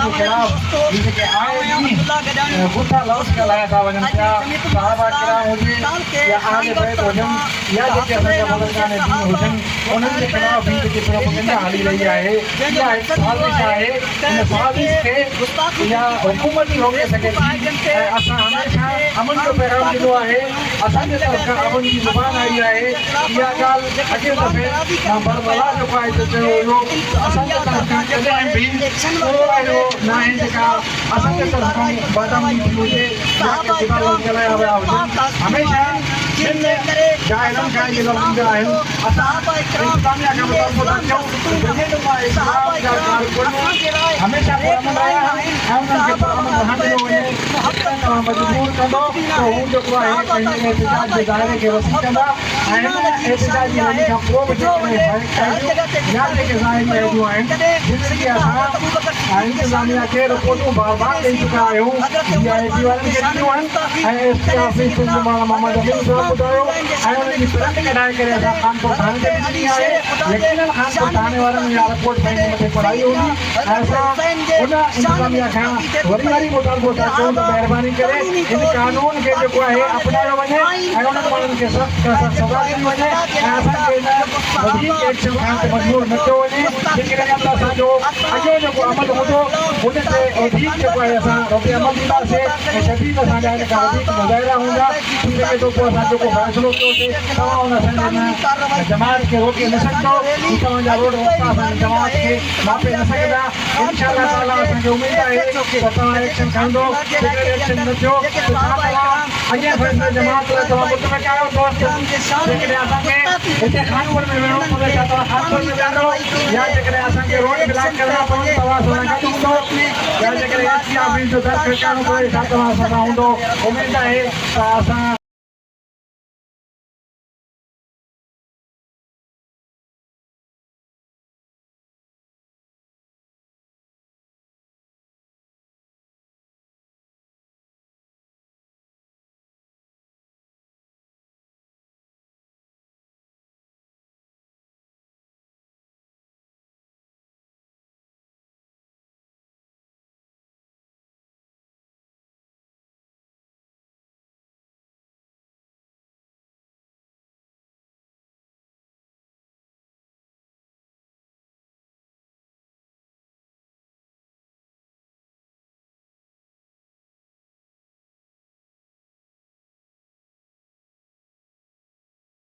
जे खिलाफ़ जेके आए ॾींहुं गुठा लॉस ॻाल्हाया था वञनि पिया साहबा किराम हुजे या आले बैत हुजनि या जेके असांजा बुज़ुर्गान दीन हुजनि उन्हनि जे खिलाफ़ बि जेकी प्रोपेगेंडा हली रही आहे इहा हिकु साज़िश आहे इन साज़िश खे इहा हुकूमत ई रोके सघे थी ऐं असां हमेशह अमन जो पैगाम ॾिनो आहे असांजे तरफ़ खां अमन जी ज़ुबान आई आहे इहा ॻाल्हि अॻे दफ़े मां बरबला जेको आहे त चयो हुयो असांजे तरफ़ खां कॾहिं बि को अहिड़ो न आहे जेका असांजे तरफ़ खां बदनामी थी हुजे या के ॻाल्हि ॻाल्हाया विया हुजनि हमेशह जाहिरनि खां इहे लफ़्ज़ आहिनि असां इंतिज़ामिया खां मुतालबो था कयूं जॾहिं मां इस्लाम जा कारकुन हमेशह पुरअमन रहिया आहिनि ऐं उन्हनि खे पुरअमन रहण ॾिनो वञे तव्हां मजबूर कंदो त हू जेको आहे पंहिंजे एहतिजाज जे दायरे खे वसी कंदा ऐं हिन एहतिजाजी रैली खां पोइ बि जेकॾहिं या जेके ज़ाहिरी अहदियूं आहिनि जिन खे असां इंतिज़ामिया खे रिपोर्टूं बार बार ॾेई चुका आहियूं इहा एसी वारनि खे ॾिनियूं आहिनि ऐं S P office principal Mohammad Amin sahab ॿुधायो ऐं उन्हनि जी प्रिंट कढाए करे असां कानपुर थाणे ते बि ॾिनी आहे यकीनन कानपुर थाणे वारनि इहा रिपोर्ट पंहिंजे मथे पढ़ाई हूंदी ऐं असां उन इंतिज़ामिया खां वरी मुतालबो था कयूं त महिरबानी करे इन कानून खे जेको आहे अपनायो वञे ऐं उन्हनि माण्हुनि खे सख़्त खां सख़्त सज़ा ॾिनी वञे ऐं असांखे इन वधीक एक्शन खणण ते मजबूर न कयो वञे जेकॾहिं असांजो अॻियो जेको अमल हूंदो उन ते वधीक जेको आहे असां रद्द अमल ॾींदासीं ऐं शदीद असांजा इन खां वधीक मुज़ाहिरा हूंदा थी सघे थो पोइ असां जेको फ़ैसिलो कयोसीं तव्हां उन असांजे जमात खे रोके न सघंदो तव्हांजा रोड रस्ता असांजे जमात खे मापे न सघंदा इंशाअल्लाह ताला असांखे उमेद आहे त तव्हां एक्शन खणंदो जेकॾहिं एक्शन न थियो त छा तव्हां अॻियां फ़ैसिले जमात लाइ तव्हां ॿुध में कयो दोस्त जेकॾहिं असांखे हिते खानपुर में विहिणो पवे त तव्हां खानपुर में वेंदो या जेकॾहिं असांखे रोड ब्लॉक करणा पवनि तव्हां सां गॾु हूंदो या जेकॾहिं एस पी ऑफिस जो दर खड़काइणो पवे छा तव्हां सां हूंदो उमेद आहे त असां